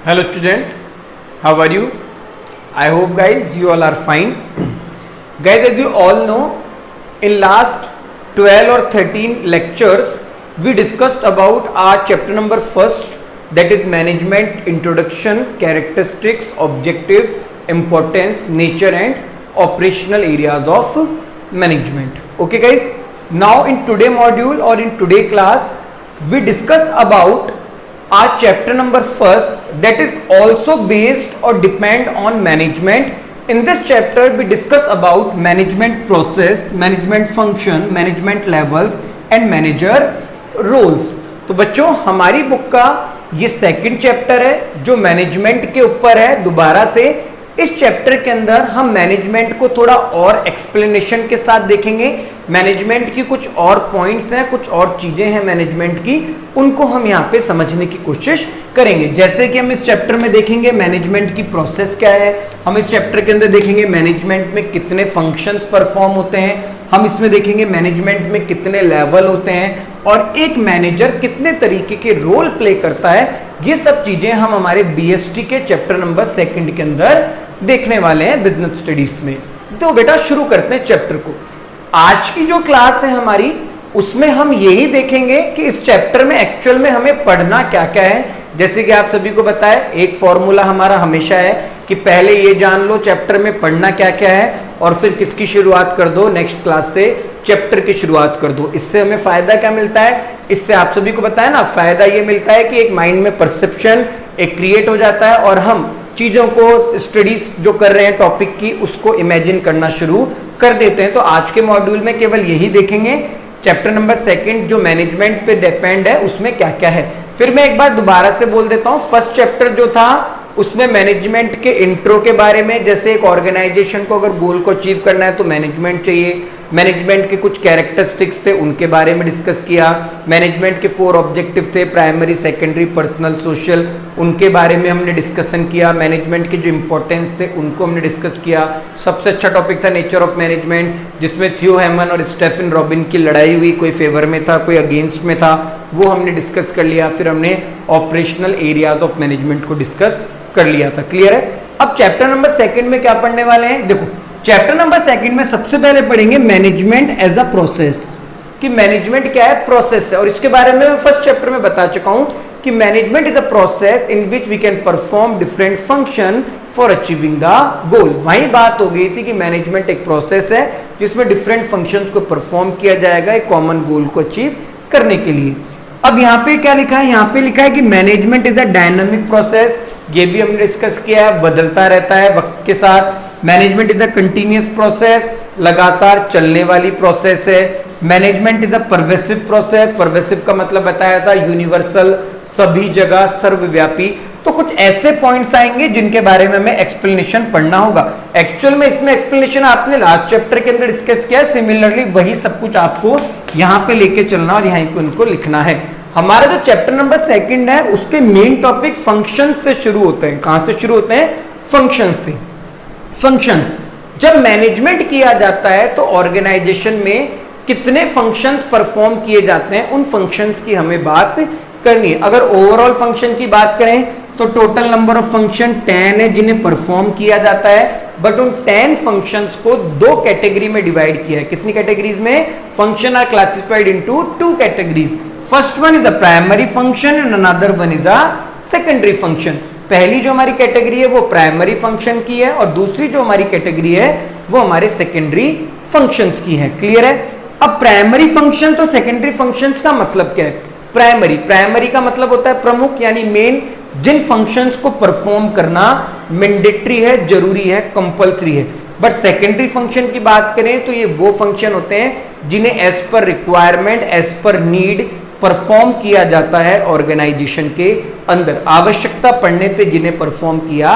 Hello students, how are you? I hope guys you all are fine. Guys, as you all know, in last 12 or 13 lectures we discussed about our chapter number first, that is management introduction, characteristics, objective, importance, nature and operational areas of management. Okay guys, now in today module or in today class we discussed about our chapter number first, that is also based or depend on management. In this chapter we discuss about management process, management function, management levels and manager roles. तो बच्चों हमारी book का ये second chapter है जो management के ऊपर है। दोबारा से इस चैप्टर के अंदर हम मैनेजमेंट को थोड़ा और एक्सप्लेनेशन के साथ देखेंगे। मैनेजमेंट की कुछ और पॉइंट्स हैं, कुछ और चीजें हैं मैनेजमेंट की, उनको हम यहाँ पे समझने की कोशिश करेंगे। जैसे कि हम इस चैप्टर में देखेंगे मैनेजमेंट की प्रोसेस क्या है, हम इस चैप्टर के अंदर देखेंगे मैनेजमेंट में कितने फंक्शन परफॉर्म होते हैं, हम इसमें देखेंगे मैनेजमेंट में कितने लेवल होते हैं और एक मैनेजर कितने तरीके के रोल प्ले करता है। ये सब चीजें हम हमारे बीएसटी के चैप्टर नंबर सेकंड के अंदर देखने वाले हैं बिजनेस स्टडीज में। तो बेटा शुरू करते हैं चैप्टर को। आज की जो क्लास है हमारी उसमें हम यही देखेंगे कि इस चैप्टर में एक्चुअल में हमें पढ़ना क्या क्या है। जैसे कि आप सभी को बताया, एक फॉर्मूला हमारा हमेशा है कि पहले ये जान लो चैप्टर में पढ़ना क्या क्या है और फिर किसकी शुरुआत कर दो, नेक्स्ट क्लास से चैप्टर की शुरुआत कर दो। इससे हमें फायदा क्या मिलता है, इससे आप सभी को बताया ना, फायदा ये मिलता है कि एक माइंड में परसेप्शन एक क्रिएट हो जाता है और हम चीजों को स्टडीज जो कर रहे हैं टॉपिक की उसको इमेजिन करना शुरू कर देते हैं। तो आज के मॉड्यूल में केवल यही देखेंगे, चैप्टर नंबर सेकंड जो मैनेजमेंट पे डिपेंड है उसमें क्या क्या है। फिर मैं एक बार दोबारा से बोल देता हूं, फर्स्ट चैप्टर जो था उसमें मैनेजमेंट के इंट्रो के बारे में, जैसे एक ऑर्गेनाइजेशन को अगर गोल को अचीव करना है तो मैनेजमेंट चाहिए, मैनेजमेंट के कुछ कैरेक्टरिस्टिक्स थे उनके बारे में डिस्कस किया, मैनेजमेंट के 4 ऑब्जेक्टिव थे, प्राइमरी, सेकेंडरी, पर्सनल, सोशल, उनके बारे में हमने डिस्कशन किया, मैनेजमेंट के जो इंपॉर्टेंस थे उनको हमने डिस्कस किया। सबसे अच्छा टॉपिक था नेचर ऑफ मैनेजमेंट, जिसमें थियो हेमन और स्टेफन रॉबिन की लड़ाई हुई, कोई फेवर में था कोई अगेंस्ट में था, वो हमने डिस्कस कर लिया। फिर हमने ऑपरेशनल एरियाज ऑफ मैनेजमेंट को डिस्कस कर लिया था। क्लियर है। अब चैप्टर नंबर सेकंड में क्या पढ़ने वाले हैं, देखो चैप्टर नंबर सेकंड में सबसे पहले पढ़ेंगे मैनेजमेंट एज अ प्रोसेस, कि मैनेजमेंट क्या है, प्रोसेस है। और इसके बारे में मैं फर्स्ट चैप्टर में बता चुका हूं कि management is a process in which we can perform different function for achieving the goal. वही बात हो गई थी कि मैनेजमेंट एक प्रोसेस है जिसमें डिफरेंट फंक्शंस को परफॉर्म किया जाएगा एक कॉमन गोल को अचीव करने के लिए। अब यहाँ पे क्या लिखा है, यहाँ पे लिखा है कि management is a dynamic process, ये भी हमने डिस्कस किया है, बदलता रहता है वक्त के साथ। Management is a continuous process, लगातार चलने वाली प्रोसेस है। Management is a pervasive process, pervasive का मतलब बताया था यूनिवर्सल, सभी जगह, सर्वव्यापी। तो कुछ ऐसे पॉइंट्स आएंगे जिनके बारे में हमें एक्सप्लेनेशन पढ़ना होगा। एक्चुअल में इसमें एक्सप्लेनेशन आपने लास्ट चैप्टर के अंदर डिस्कस किया है, सिमिलरली वही सब कुछ आपको यहाँ पे लेके चलना और यहाँ पे उनको लिखना है। हमारा जो चैप्टर नंबर सेकंड है उसके मेन टॉपिक फंक्शन से शुरू होते हैं। कहां से शुरू होते हैं, फंक्शन से। फंक्शन, जब मैनेजमेंट किया जाता है तो ऑर्गेनाइजेशन में कितने फंक्शंस परफॉर्म किए जाते हैं, उन फंक्शंस की हमें बात करनी है। अगर ओवरऑल फंक्शन की बात करें तो टोटल नंबर ऑफ फंक्शन 10 है जिन्हें परफॉर्म किया जाता है, बट उन 10 फंक्शंस को 2 कैटेगरी में डिवाइड किया है। कितनी कैटेगरीज में, function are classified into 2 categories. First one is a primary function and another one is a secondary function. पहली जो हमारी कैटेगरी है वो प्राइमरी फंक्शन की है और दूसरी जो हमारी कैटेगरी है वो हमारे सेकेंडरी फंक्शंस की है। क्लियर है। अब प्राइमरी फंक्शन तो सेकेंडरी फंक्शंस का मतलब क्या है, प्राइमरी, प्राइमरी का मतलब होता है प्रमुख यानी मेन, जिन फंक्शंस को परफॉर्म करना मैंडेटरी है, जरूरी है, कंपल्सरी है। बट सेकेंडरी फंक्शन की बात करें तो ये वो फंक्शन होते हैं जिन्हें as per requirement, as per need perform किया जाता है ऑर्गेनाइजेशन के अंदर, आवश्यकता पड़ने पे जिन्हें परफॉर्म किया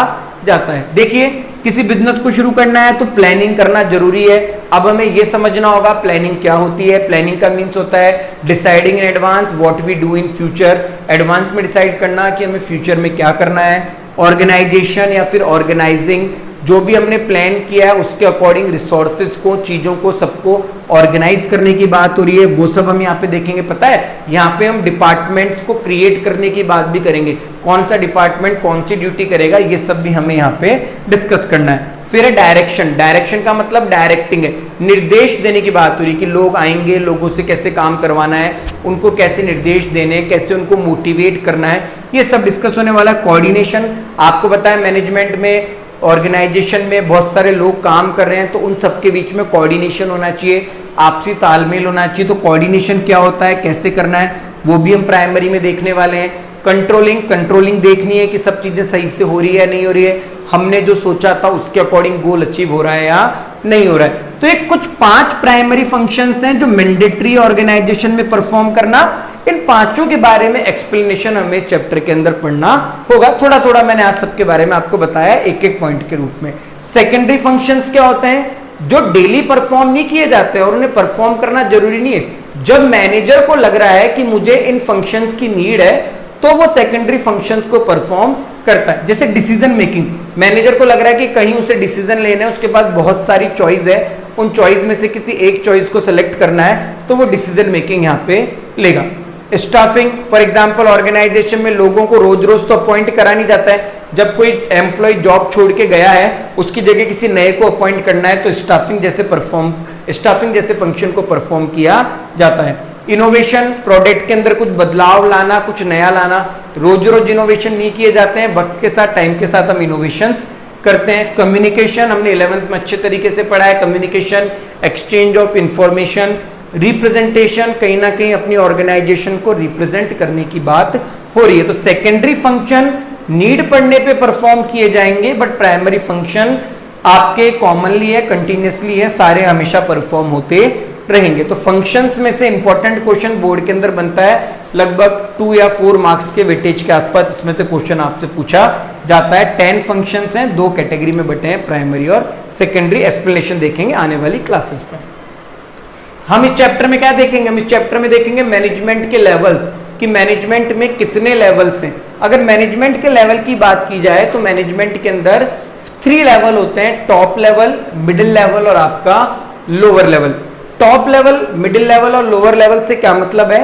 जाता है। देखिए किसी बिजनेस को शुरू करना है तो प्लानिंग करना जरूरी है। अब हमें यह समझना होगा प्लानिंग क्या होती है। प्लानिंग का मीन्स होता है deciding in advance what we do in future, advance में डिसाइड करना कि हमें फ्यूचर में क्या करना है। ऑर्गेनाइजेशन या फिर ऑर्गेनाइजिंग जो भी हमने प्लान किया है उसके अकॉर्डिंग रिसोर्सेज को, चीजों को, सबको ऑर्गेनाइज करने की बात हो रही है, वो सब हम यहाँ पे देखेंगे। पता है यहाँ पे हम डिपार्टमेंट्स को क्रिएट करने की बात भी करेंगे, कौन सा डिपार्टमेंट कौन सी ड्यूटी करेगा, ये सब भी हमें यहाँ पे डिस्कस करना है। फिर है डायरेक्शन। डायरेक्शन का मतलब डायरेक्टिंग है, निर्देश देने की बात हो रही है कि लोग आएंगे, लोगों से कैसे काम करवाना है, उनको कैसे निर्देश देने हैं, कैसे उनको मोटिवेट करना है, ये सब डिस्कस होने वाला है। कोऑर्डिनेशन, आपको पता है मैनेजमेंट में, ऑर्गेनाइजेशन में बहुत सारे लोग काम कर रहे हैं, तो उन सबके बीच में कोऑर्डिनेशन होना चाहिए, आपसी तालमेल होना चाहिए। तो कोऑर्डिनेशन क्या होता है, कैसे करना है, वो भी हम प्राइमरी में देखने वाले हैं। कंट्रोलिंग, कंट्रोलिंग देखनी है कि सब चीजें सही से हो रही है नहीं हो रही है, हमने जो सोचा था उसके अकॉर्डिंग गोल अचीव हो रहा है या नहीं हो रहा है। तो एक कुछ 5 प्राइमरी फंक्शंस हैं जो मैंडेटरी ऑर्गेनाइजेशन में परफॉर्म करना, इन पांचों के बारे में एक्सप्लेनेशन हमें इस चैप्टर के अंदर पढ़ना होगा। थोड़ा थोड़ा मैंने आज सबके बारे में आपको बताया एक एक पॉइंट के रूप में। सेकेंडरी फंक्शंस क्या होते हैं, जो डेली परफॉर्म नहीं किए जाते और उन्हें परफॉर्म करना जरूरी नहीं है। जब मैनेजर को लग रहा है कि मुझे इन फंक्शंस की नीड है तो वो सेकेंडरी फंक्शंस को परफॉर्म करता है। जैसे डिसीजन मेकिंग, मैनेजर को लग रहा है कि कहीं उसे डिसीजन लेना है, उसके पास बहुत सारी चॉइस है, उन चॉइस में से किसी एक चॉइस को सेलेक्ट करना है, तो वो डिसीजन मेकिंग यहाँ पे लेगा। स्टाफिंग, फॉर एग्जांपल ऑर्गेनाइजेशन में लोगों को रोज रोज तो अपॉइंट करा नहीं जाता है, जब कोई एम्प्लॉय जॉब छोड़ के गया है उसकी जगह किसी नए को अपॉइंट करना है, तो स्टाफिंग जैसे फंक्शन को परफॉर्म किया जाता है। इनोवेशन, प्रोडक्ट के अंदर कुछ बदलाव लाना, कुछ नया लाना, रोज रोज इनोवेशन नहीं किए जाते हैं, वक्त के साथ, टाइम के साथ हम इनोवेशन करते हैं। कम्युनिकेशन, हमने 11th में अच्छे तरीके से पढ़ा है, communication, exchange of information. Representation, कहीं ना कहीं अपनी ऑर्गेनाइजेशन को रिप्रेजेंट करने की बात हो रही है। तो सेकेंडरी फंक्शन नीड पड़ने पे परफॉर्म किए जाएंगे, बट प्राइमरी फंक्शन आपके कॉमनली है, कंटिन्यूसली है, सारे हमेशा परफॉर्म होते रहेंगे। तो फंक्शंस में से इंपॉर्टेंट क्वेश्चन बोर्ड के अंदर बनता है, लगभग 2 या 4 मार्क्स के वेटेज के आसपास इसमें से क्वेश्चन आपसे पूछा जाता है। 10 फंक्शंस हैं, 2 कैटेगरी में बटे हैं, प्राइमरी और सेकेंडरी। एक्सप्लेनेशन देखेंगे आने वाली क्लासेस में। हम इस चैप्टर में क्या देखेंगे, हम इस चैप्टर में देखेंगे मैनेजमेंट के लेवल्स, कि मैनेजमेंट में कितने लेवल्स हैं। अगर मैनेजमेंट के लेवल की बात की जाए तो मैनेजमेंट के अंदर 3 लेवल होते हैं, टॉप लेवल, मिडिल लेवल और आपका lower level. Top level, middle level और लोअर लेवल से क्या मतलब है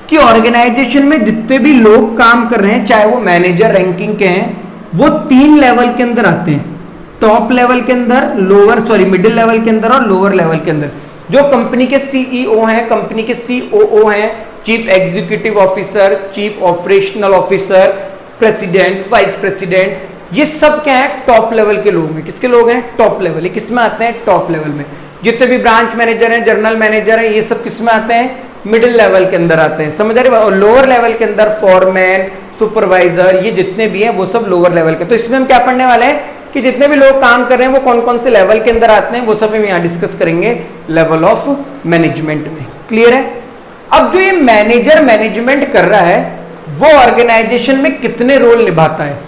कि ऑर्गेनाइजेशन में जितने भी लोग काम कर रहे हैं, चाहे वो मैनेजर रैंकिंग के हैं, वो 3 लेवल के अंदर आते हैं, टॉप लेवल के अंदर, मिडिल लेवल के अंदर और लोअर लेवल के अंदर। जो कंपनी के सीईओ हैं, कंपनी के सीओओ हैं, chief executive officer, chief operational officer, president, vice president, ये सब क्या है, टॉप लेवल के लोग हैं। किसके लोग हैं, टॉप लेवल। ये किसमें आते हैं, टॉप लेवल में। जितने भी ब्रांच मैनेजर हैं, जनरल मैनेजर हैं, ये सब किसमें आते हैं, मिडिल लेवल के अंदर आते हैं, समझ रहे। और लोअर लेवल के अंदर फॉरमैन, सुपरवाइजर, ये जितने भी हैं वो सब लोअर लेवल के। तो इसमें हम क्या पढ़ने वाले हैं कि जितने भी लोग काम कर रहे हैं वो कौन कौन से लेवल के अंदर आते हैं, वो सब हम यहाँ डिस्कस करेंगे लेवल ऑफ मैनेजमेंट में। क्लियर है। अब जो ये मैनेजर मैनेजमेंट कर रहा है वो ऑर्गेनाइजेशन में कितने रोल निभाता है,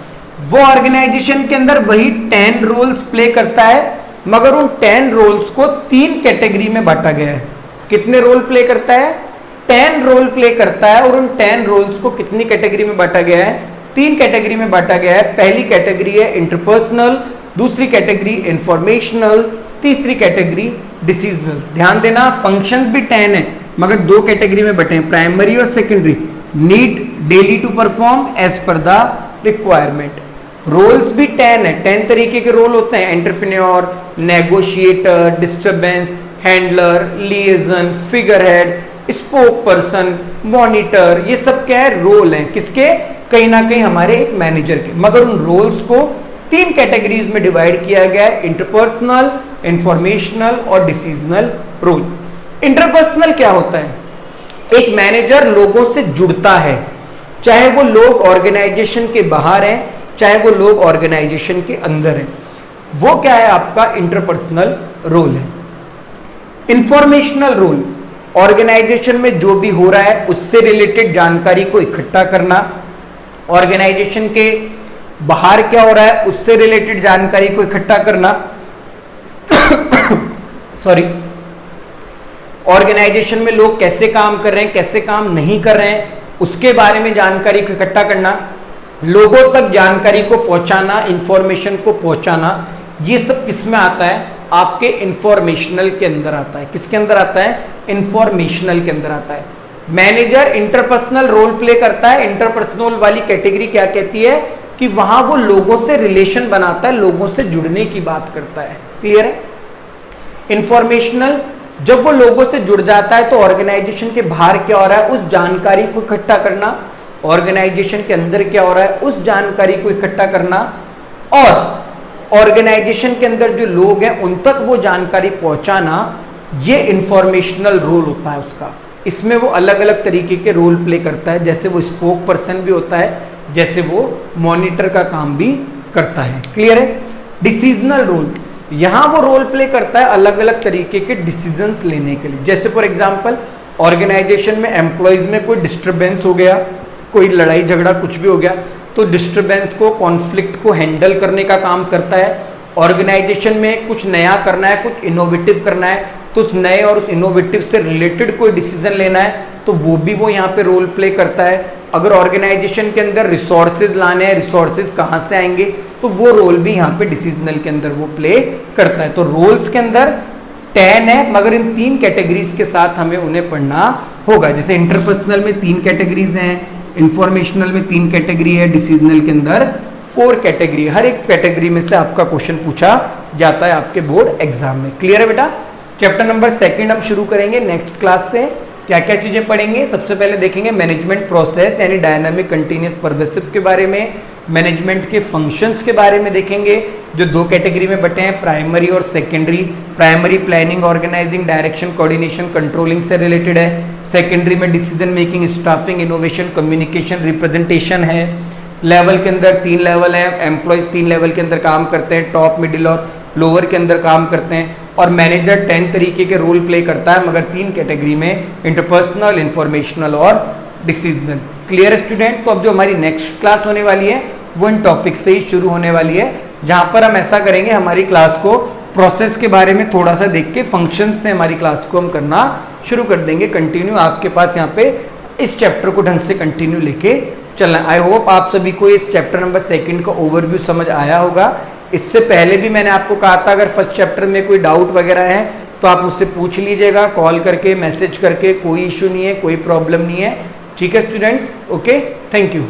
वो ऑर्गेनाइजेशन के अंदर वही 10 रोल्स प्ले करता है, मगर उन 10 रोल्स को 3 कैटेगरी में बांटा गया है। कितने रोल प्ले करता है, 10 रोल प्ले करता है, और उन 10 रोल्स को कितनी कैटेगरी में बांटा गया है, 3 कैटेगरी में बांटा गया है। पहली कैटेगरी है इंटरपर्सनल, दूसरी कैटेगरी इंफॉर्मेशनल, तीसरी कैटेगरी डिसीजनल। ध्यान देना, फंक्शन भी 10 है मगर 2 कैटेगरी में बटे हैं, प्राइमरी और secondary. Need daily to perform as per the requirement. Roles भी 10 है, 10 तरीके के रोल होते हैं, entrepreneur, negotiator, disturbance handler, liaison, figurehead, spokesperson, monitor, ये सब क्या है, रोल हैं। किसके, कहीं ना कहीं हमारे एक मैनेजर के। मगर उन रोल्स को 3 कैटेगरीज में डिवाइड किया गया है, इंटरपर्सनल, इंफॉर्मेशनल और डिसीजनल रोल। इंटरपर्सनल क्या होता है, एक मैनेजर लोगों से जुड़ता है, चाहे वो लोग ऑर्गेनाइजेशन के बाहर हैं, चाहे वो लोग ऑर्गेनाइजेशन के अंदर हैं, वो क्या है, आपका इंटरपर्सनल रोल है। इंफॉर्मेशनल रोल, ऑर्गेनाइजेशन में जो भी हो रहा है उससे रिलेटेड जानकारी को इकट्ठा करना, ऑर्गेनाइजेशन के बाहर क्या हो रहा है उससे रिलेटेड जानकारी को इकट्ठा करना सॉरी, ऑर्गेनाइजेशन में लोग कैसे काम कर रहे हैं, कैसे काम नहीं कर रहे हैं, उसके बारे में जानकारी को इकट्ठा करना, लोगों तक जानकारी को पहुंचाना, इंफॉर्मेशन को पहुंचाना, ये सब किस में आता है? आपके इंफॉर्मेशनल के अंदर आता है। किसके अंदर आता है? इंफॉर्मेशनल के अंदर आता है। मैनेजर इंटरपर्सनल रोल प्ले करता है। इंटरपर्सनल वाली कैटेगरी क्या कहती है? कि वहां वो लोगों से रिलेशन बनाता है, लोगों से जुड़ने की बात करता है। क्लियर है? इंफॉर्मेशनल, जब वो लोगों से जुड़ जाता है तो ऑर्गेनाइजेशन के बाहर क्या हो रहा है उस जानकारी को इकट्ठा करना, ऑर्गेनाइजेशन के अंदर क्या हो रहा है उस जानकारी को इकट्ठा करना, और ऑर्गेनाइजेशन के अंदर जो लोग हैं उन तक वो जानकारी पहुंचाना, ये इंफॉर्मेशनल रोल होता है उसका। इसमें वो अलग अलग तरीके के रोल प्ले करता है, जैसे वो स्पोक पर्सन भी होता है, जैसे वो मॉनिटर का काम भी करता है। क्लियर है? डिसीजनल रोल, यहां वो रोल प्ले करता है अलग अलग तरीके के डिसीजंस लेने के लिए। जैसे फॉर एग्जांपल ऑर्गेनाइजेशन में एम्प्लॉयज में कोई डिस्टरबेंस हो गया, कोई लड़ाई झगड़ा कुछ भी हो गया, तो डिस्टरबेंस को, कॉन्फ्लिक्ट को हैंडल करने का काम करता है। ऑर्गेनाइजेशन में कुछ नया करना है, कुछ इनोवेटिव करना है, तो उस नए और उस इनोवेटिव से रिलेटेड कोई डिसीजन लेना है, तो वो भी वो यहाँ पे रोल प्ले करता है। अगर ऑर्गेनाइजेशन के अंदर रिसोर्सेज लाने हैं, रिसोर्सेज कहाँ से आएंगे, तो वो रोल भी यहाँ पे डिसीजनल के अंदर वो प्ले करता है। तो रोल्स के अंदर 10 है, मगर इन 3 कैटेगरीज के साथ हमें उन्हें पढ़ना होगा। जैसे इंटरपर्सनल में 3 कैटेगरीज हैं, इंफॉर्मेशनल में 3 कैटेगरी है, डिसीजनल के अंदर 4 कैटेगरी। हर एक कैटेगरी में से आपका क्वेश्चन पूछा जाता है आपके बोर्ड एग्जाम में। क्लियर है बेटा? चैप्टर नंबर 2 हम शुरू करेंगे नेक्स्ट क्लास से। क्या क्या चीजें पढ़ेंगे? सबसे पहले देखेंगे मैनेजमेंट प्रोसेस यानी डायनामिक कंटिन्यूअस परवेसिव के बारे में, मैनेजमेंट के फंक्शंस के बारे में देखेंगे, जो 2 कैटेगरी में बटे हैं, प्राइमरी और सेकेंडरी। Primary planning, organising, direction, coordination, controlling से रिलेटेड है। सेकेंडरी में decision making, staffing, innovation, communication, representation है। लेवल के अंदर 3 लेवल हैं, एम्प्लॉयज 3 लेवल के अंदर काम करते हैं, टॉप, मिडिल और लोअर के अंदर काम करते हैं, और मैनेजर 10 तरीके के रोल प्ले करता है, मगर 3 कैटेगरी में, इंटरपर्सनल, इंफॉर्मेशनल और डिसीजनल। Clear student? तो अब जो हमारी नेक्स्ट क्लास होने वाली है वो इन टॉपिक से ही शुरू होने वाली है, जहां पर हम ऐसा करेंगे, हमारी क्लास को प्रोसेस के बारे में थोड़ा सा देख के फंक्शंस से हमारी क्लास को हम करना शुरू कर देंगे कंटिन्यू। आपके पास यहाँ पे इस चैप्टर को ढंग से कंटिन्यू लेके चलना। आई होप आप सभी को इस चैप्टर नंबर 2 का ओवरव्यू समझ आया होगा। इससे पहले भी मैंने आपको कहा था अगर फर्स्ट चैप्टर में कोई डाउट वगैरह है तो आप मुझसे पूछ लीजिएगा, कॉल करके, मैसेज करके, कोई इशू नहीं है, कोई प्रॉब्लम नहीं है। ठीक है स्टूडेंट्स? Okay, thank you.